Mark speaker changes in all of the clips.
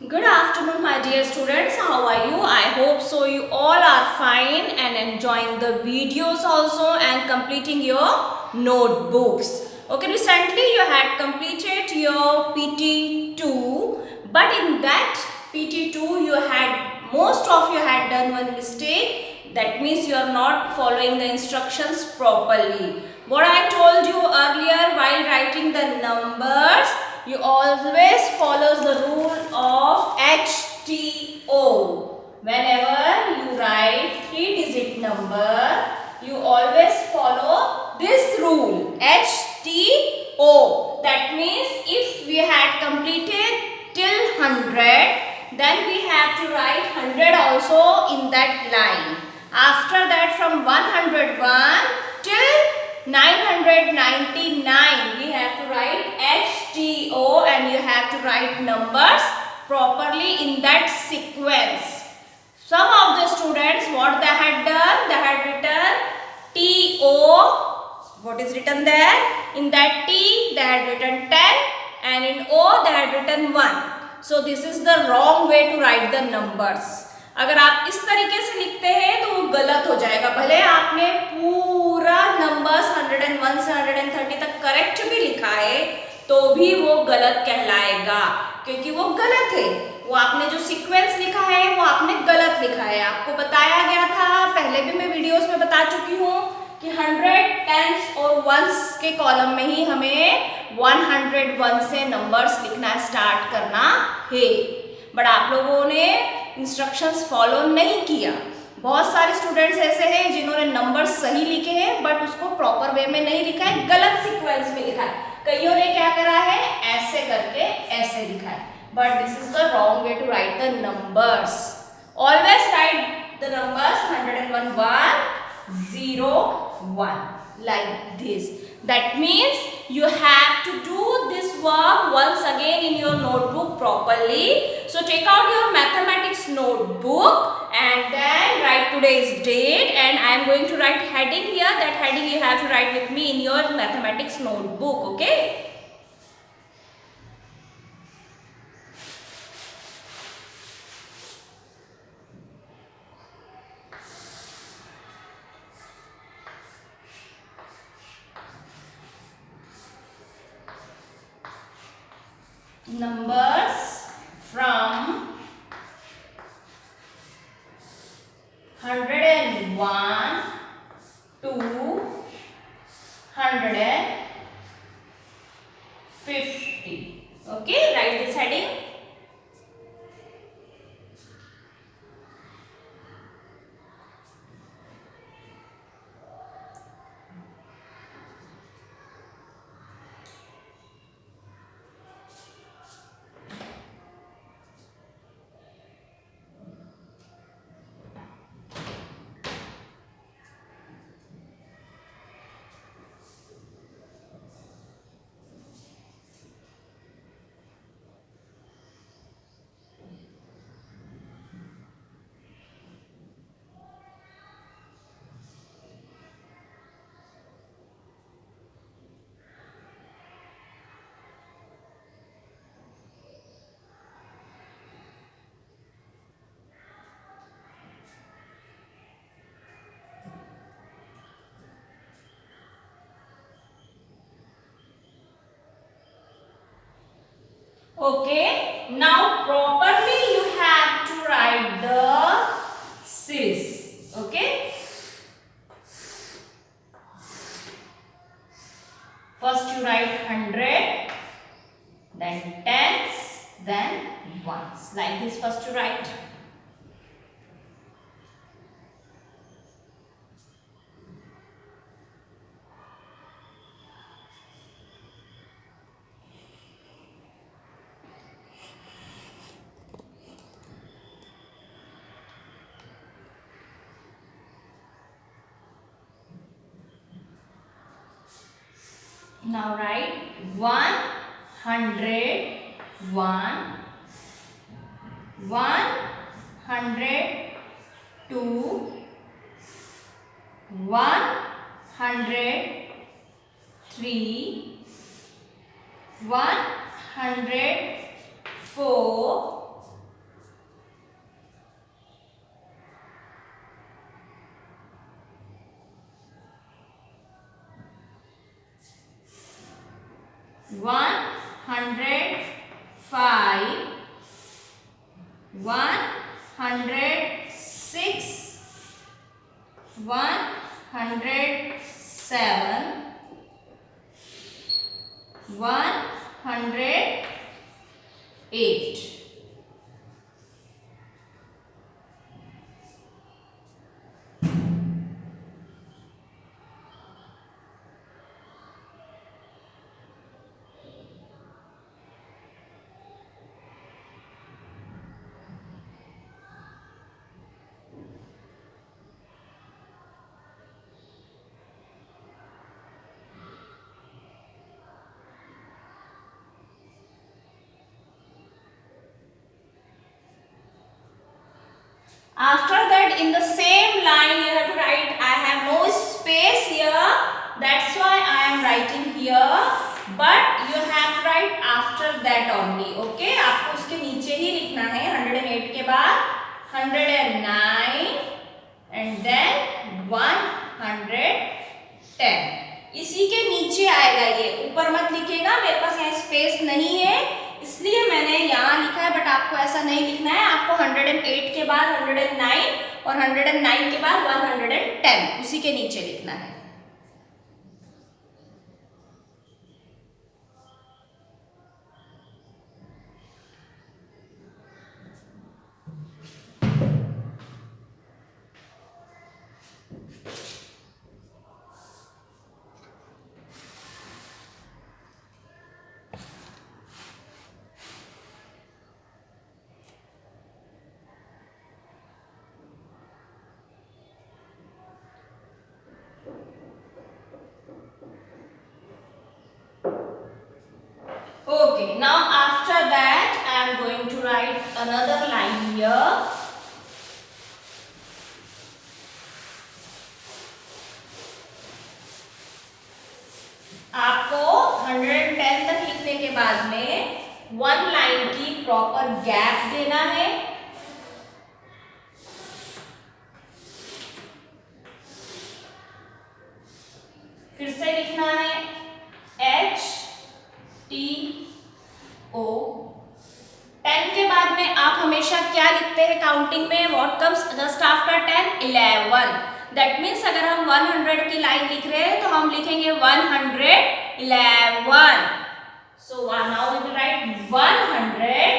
Speaker 1: Good afternoon, my dear students. How are you? I hope so. You all are fine and enjoying the videos also and completing your notebooks. Okay, recently you had completed your PT2, but in that PT2 you had most of you had done one mistake. That means you are not following the instructions properly. What I told you earlier while writing the numbers, you always follows the rule of HTO. Whenever you write 3-digit number, you always follow this rule HTO. That means if we had completed till 100, then we have to write 100 also in that line. After that, from 101 till 999, we have to write HTO and you have to write numbers properly in that sequence. Some of the students, what they had done, they had written TO. What is written there? In that T, they had written 10 and in O, they had written 1. So this is the wrong way to write the numbers. अगर आप इस तरीके से लिखते हैं तो वो गलत हो जाएगा। भले आपने पूरा नंबर्स 101 से 130 तक करेक्ट भी लिखा है तो भी वो गलत कहलाएगा, क्योंकि वो गलत है। वो आपने जो सीक्वेंस लिखा है वो आपने गलत लिखा है। आपको बताया गया था, पहले भी मैं वीडियोस में बता चुकी हूँ कि 100 टेंस और वंस के कॉलम में ही हमें 101 से नंबर्स लिखना स्टार्ट करना है। बट आप लोगों ने इंस्ट्रक्शंस फॉलो नहीं किया। बहुत सारे स्टूडेंट्स ऐसे हैं जिन्होंने नंबर सही लिखे हैं बट उसको प्रॉपर वे में नहीं लिखा है, गलत सीक्वेंस में लिखा है। कईयों ने क्या करा है, ऐसे करके ऐसे लिखा है, but this is the wrong way to write the numbers. Always write the numbers 101 1 0 1 like this. That means you have to do this work once again in your notebook properly. So take out your mathematics notebook and then write today's date, and I am going to write heading here. That heading you have to write with me in your mathematics notebook, okay? Numbers from 101 to 150. Okay, write this heading. Okay, now properly you have to write the sis. Okay, first you write 100, then tens, then ones. Like this, first you write. Now write 100, 1, 102, 103, 104, 105, 106, 107, 108. After that, in the same line you have to write, I have no space here, that's why I am writing here, but you have to write after that only. Okay, आपको उसके नीचे ही लिखना है. 108 के बाद 109 and then 110. इसी के नीचे आएगा, ये ऊपर मत लिखेगा. मेरे पास यहाँ स्पेस नहीं है इसलिए मैंने यहाँ लिखा है, बट आपको ऐसा नहीं लिखना है. आपको 108 के बाद 109 और 109 के बाद 110 उसी के नीचे लिखना है. Okay, now after that I am going to write another line here. आपको 110 तक लिखने के बाद में 1 लाइन की प्रॉपर गैप देना है. फिर से लिखना है HTO. 10 के बाद में आप हमेशा क्या लिखते हैं काउंटिंग में? What comes just after 10? 11. That means अगर हम 100 की लाइन लिख रहे हैं तो हम लिखेंगे 111. So now we will write 111,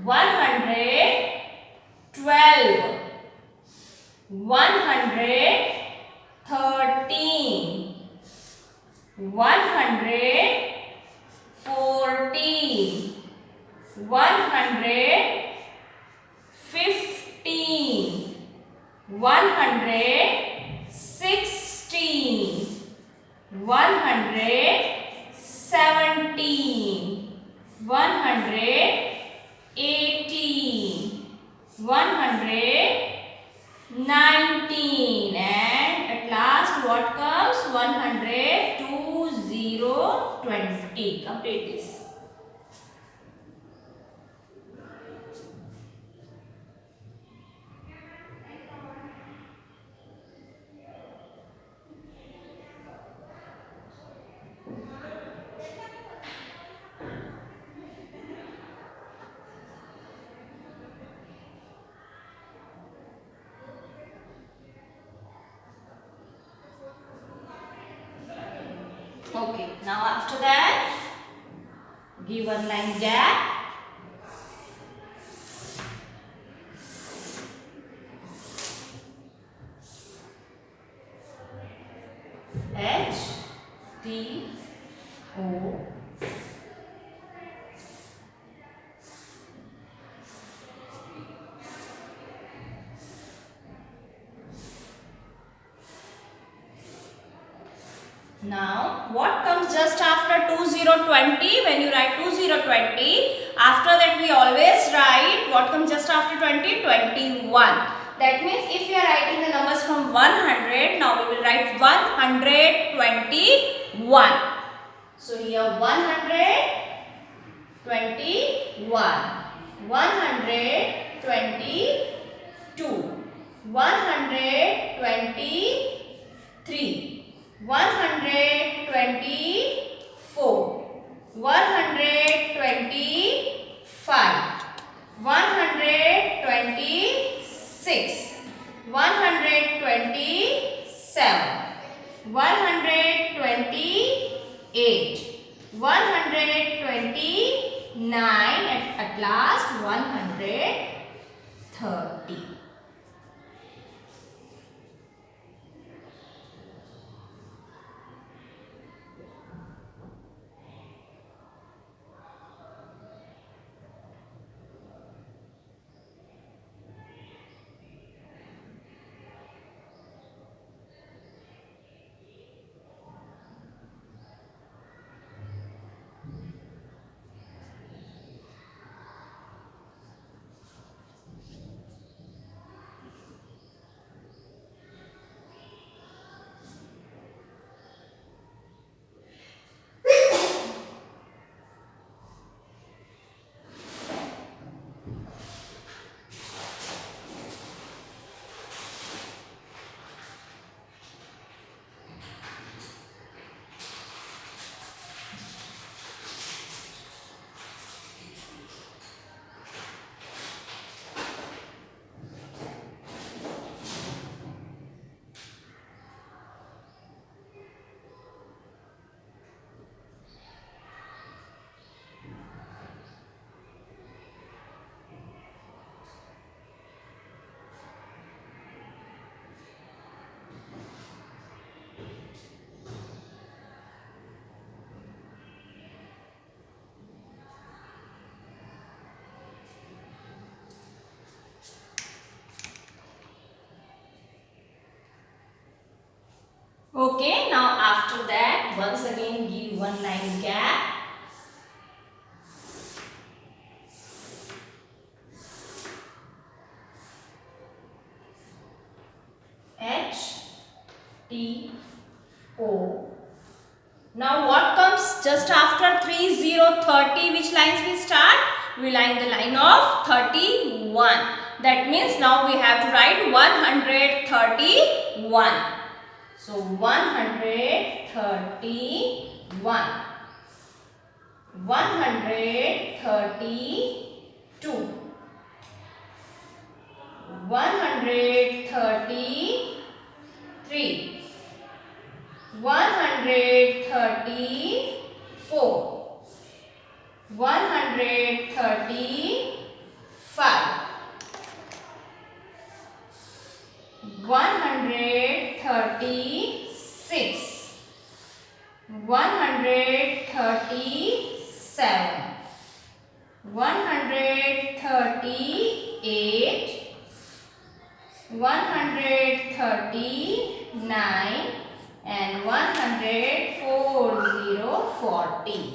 Speaker 1: 112, 113, 114, 115, 116, 117, 118, 119, and at last what comes? 100, 20. Complete this. Okay, now after that, give 1 line gap. HTO. Now, what comes just after 2020? When you write 2020, after that we always write what comes just after 20? 21. That means if you are writing the numbers from 100, now we will write 121. So here 121, 122, 123, 124, 125, 126, 127, 128, 129, and at last 130. Okay, now after that, once again give one line gap. H, T, O. Now what comes just after 3, 0, 30? Which lines we start? We line the line of 31. That means now we have to write 131. So 131, 132, 133, 134, 135, 136, 137, 138, 139, and 140.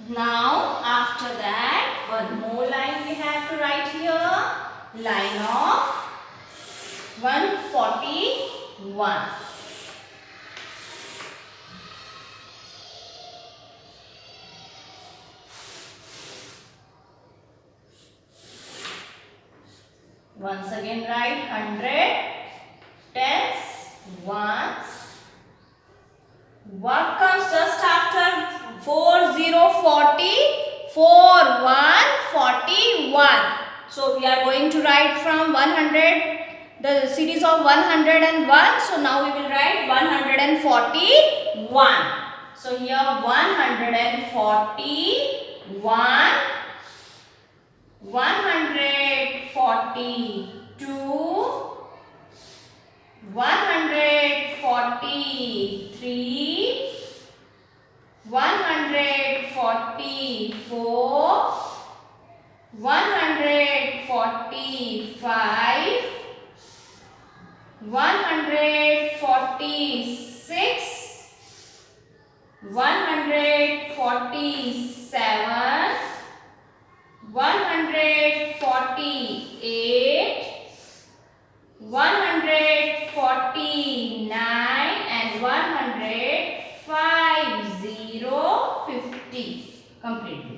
Speaker 1: Now after that, one more line we have to write here. Line of 141. Once again write 100, tens, ones. What comes just after 4040? 4141. So we are going to write from 100 the series of 101. So now we will write 141. So here 141, 142, 143, 144, 145, 146, 147, 148, 149 and 150. Complete this.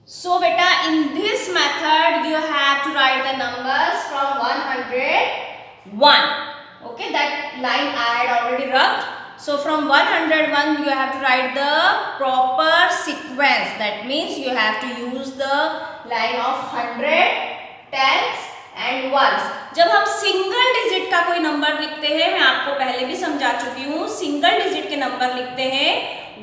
Speaker 1: So beta, in this method you have to write the numbers from 101. Okay, that line I had already rubbed. So from 101 you have to write the proper sequence. That means you have to use the line of 100, tens and ones. जब हम single digit का कोई number लिखते हैं, मैं आपको पहले भी समझा चुकी हूँ, सिंगल डिजिट के नंबर लिखते हैं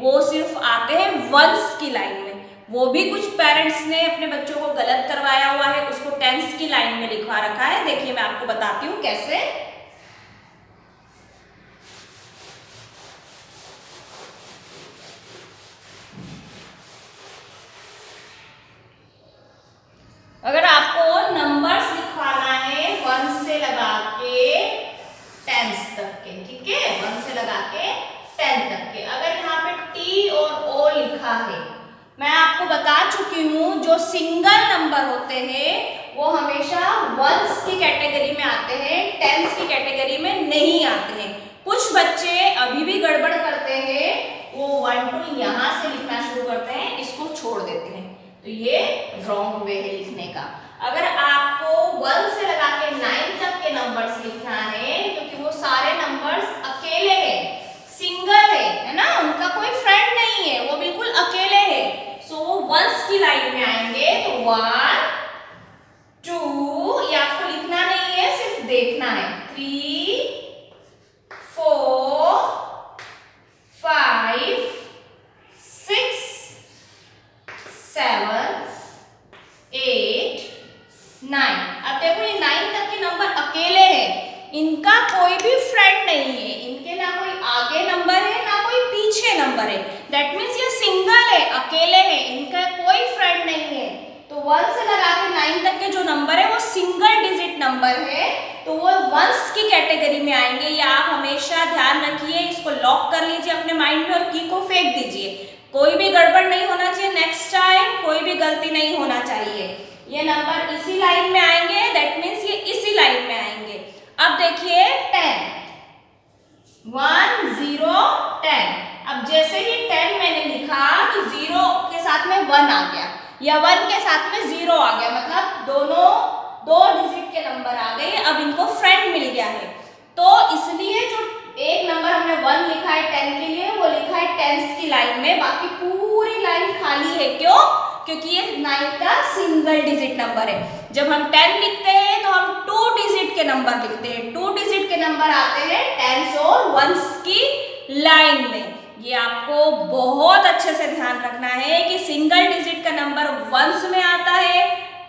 Speaker 1: वो सिर्फ आते हैं वंस की लाइन में। वो भी कुछ पेरेंट्स ने अपने बच्चों को गलत करवाया हुआ है, उसको टेंस की लाइन में लिखवा रखा है। देखिए मैं आपको बताती हूँ कैसे। अगर आपको नंबर्स लिखवाना है 1 से लगा के 10 तक के, ठीक है, 1 से लगा के 10 तक के, अगर यहाँ पे टी और ओ लिखा है, मैं आपको बता चुकी हूँ जो सिंगल नंबर होते हैं वो हमेशा वंस की कैटेगरी में आते हैं, टेंस की कैटेगरी में नहीं आते हैं। कुछ बच्चे अभी भी गड़बड़ करते हैं, वो 1 2 यहाँ से लिखना शुरू करते हैं, इसको छोड़ देते हैं, तो ये रॉन्ग वे है लिखने का। अगर आपको 1 से लगा के 9 तक के नंबर्स लिखना है, क्योंकि वो सारे नंबर्स अकेले हैं, सिंगल है ना, उनका कोई फ्रेंड नहीं है, वो बिल्कुल अकेले है, सो वो वंस की लाइन में आएंगे। तो 1 2, ये आपको लिखना नहीं है, सिर्फ देखना है, 3 4 5 6 7 8 9। अब देखो ये 9 तक के नंबर अकेले हैं, इनका कोई भी फ्रेंड नहीं है, इनके ना कोई आगे नंबर है ना कोई पीछे नंबर है। दैट मीन्स ये सिंगल है, अकेले है, इनका कोई फ्रेंड नहीं है। तो 1 से लगा के 9 तक के जो नंबर है वो सिंगल डिजिट नंबर है, तो वो वंस की कैटेगरी में आएंगे। ये आप हमेशा ध्यान रखिए, इसको लॉक कर लीजिए अपने माइंड में और की को फेंक दीजिए। कोई भी गड़बड़ नहीं होना चाहिए, नेक्स्ट टाइम कोई भी गलती नहीं होना चाहिए। ये नंबर इसी लाइन में आएंगे, दैट मीन्स ये इसी लाइन में आएंगे। अब देखिए 10 1 0 10। अब जैसे ही 10 मैंने लिखा तो 0 के साथ में 1 आ गया, या 1 के साथ में 0 आ गया, मतलब दोनों 2 डिजिट के नंबर आ गए। अब इनको फ्रेंड मिल गया है, तो इसलिए जो एक नंबर हमने 1 लिखा है 10 के लिए, वो लिखा है टेंस की लाइन में, बाकी पूरी लाइन खाली है। क्यों? क्योंकि ये 9 का सिंगल डिजिट नंबर है। जब हम 10 लिखते हैं तो हम 2 डिजिट के नंबर लिखते हैं, 2 डिजिट के नंबर आते हैं टेंस और वंस की लाइन में। ये आपको बहुत अच्छे से ध्यान रखना है कि सिंगल डिजिट का नंबर वंस में आता है,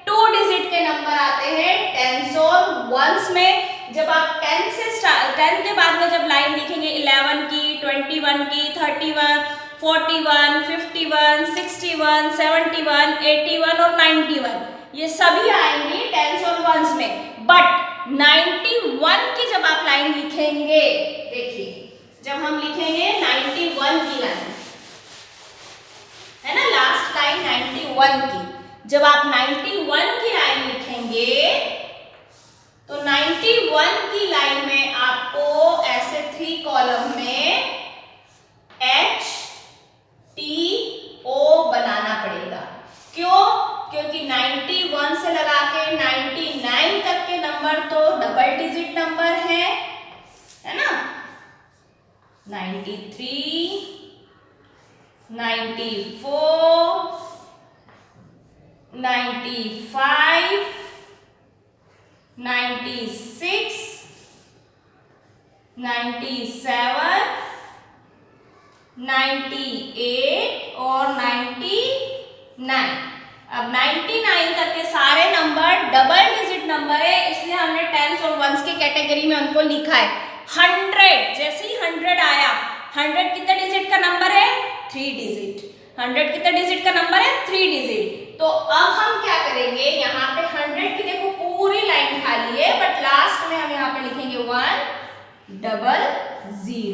Speaker 1: 2 डिजिट के नंबर आते हैं टेंस और वंस में। जब आप 10 के बाद में जब लाइन लिखेंगे 11 की, 21 की, 31, 41, 51, 61, 71, 81 और 91, ये सभी आएंगी टेंस और वंस में। बट 91 की जब आप लाइन लिखेंगे, देखिए जब हम लिखेंगे 91 की लाइन, है ना, लास्ट लाइन 91 की, जब आप 91 की लाइन लिखेंगे तो 91 की लाइन में आपको ऐसे 3 कॉलम में H T O बनाना पड़ेगा। क्यों? क्योंकि 91 से लगा के 99 तक के नंबर तो डबल डिजिट नंबर है ना, 93, 94, 95, 96, 97, 98 और 99। अब 99 तक के सारे नंबर डबल डिजिट नंबर है, इसलिए हमने टेंस और वंस की कैटेगरी में उनको लिखा है। 100, जैसे ही 100 आया, 100 कितने डिजिट का नंबर है? 3 डिजिट। 100 कितने डिजिट का नंबर है? 3 डिजिट। तो अब हम क्या करेंगे, यहाँ पे 100 की देखो पूरी लाइन खाली है, बट लास्ट में हम यहाँ पे लिखेंगे 100,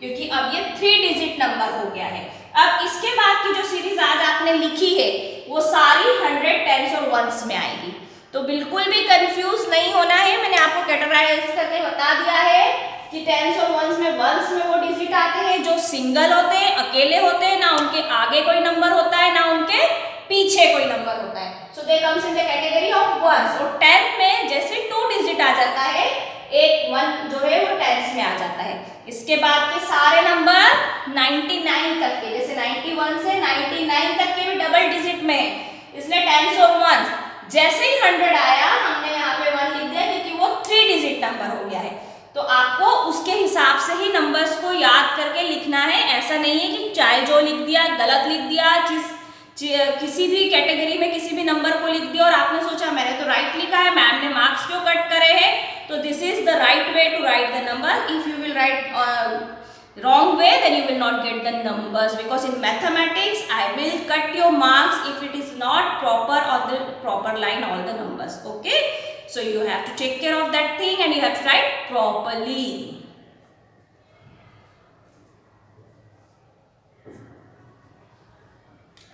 Speaker 1: क्योंकि अब ये 3 डिजिट नंबर हो गया है। अब इसके बाद की जो सीरीज आज आपने लिखी है वो सारी 100, टेंस और वंस में आएगी। तो बिल्कुल भी कंफ्यूज नहीं होना है, मैंने आपको कैटेगराइज करके बता दिया है कि टेंस और वंस में वो डिजिट आते हैं जो सिंगल होते हैं, अकेले होते हैं, ना उनके आगे कोई नंबर होता है ना उनके पीछे कोई नंबर होता है। So they comes in the category of ones. और 10 में जैसे 2 डिजिट आ जाता है, एक 1 जो है वो टेंस में आ जाता है। इसके बाद के सारे नंबर 99 तक के, जैसे 91 से 99 तक के भी डबल डिजिट में, इसलिए टेंस और वंस। जैसे ही 100 आया हमने यहाँ पे 1 लिख दिया क्योंकि वो 3 डिजिट नंबर हो गया है। तो आपको उसके हिसाब से ही नंबर्स को याद करके लिखना है। ऐसा नहीं है कि चाहे जो लिख दिया, गलत लिख दिया, किसी भी कैटेगरी में किसी भी नंबर को लिख दिया और आपने सोचा मैंने तो राइट लिखा है, मैम ने मार्क्स क्यों कट करे हैं। तो this is the right way to write the number. If you will write wrong way, then you will not get the numbers, because in mathematics I will cut your marks if it is not proper on the proper line all the numbers. Okay, so you have to take care of that thing and you have to write properly.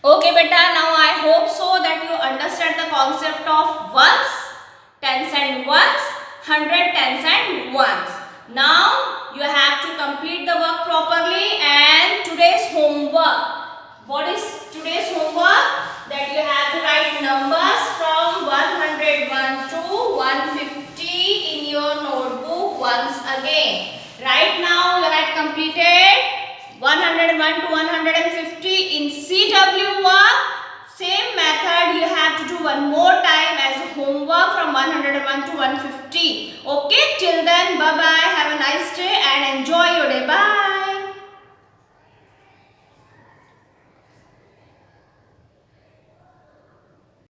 Speaker 1: Okay beta, now I hope so that you understand the concept of ones, tens and ones, 100, tens and ones. Now you have to complete the work properly. And today's homework, what is today's homework? That you have to write numbers from 101 to 150 in your notebook once again. Right now you have completed 101 to 150 in CW work. Same method you have to do one more time as homework from 101 to 150. Okay, till then, bye bye, have a nice day and enjoy your day. Bye.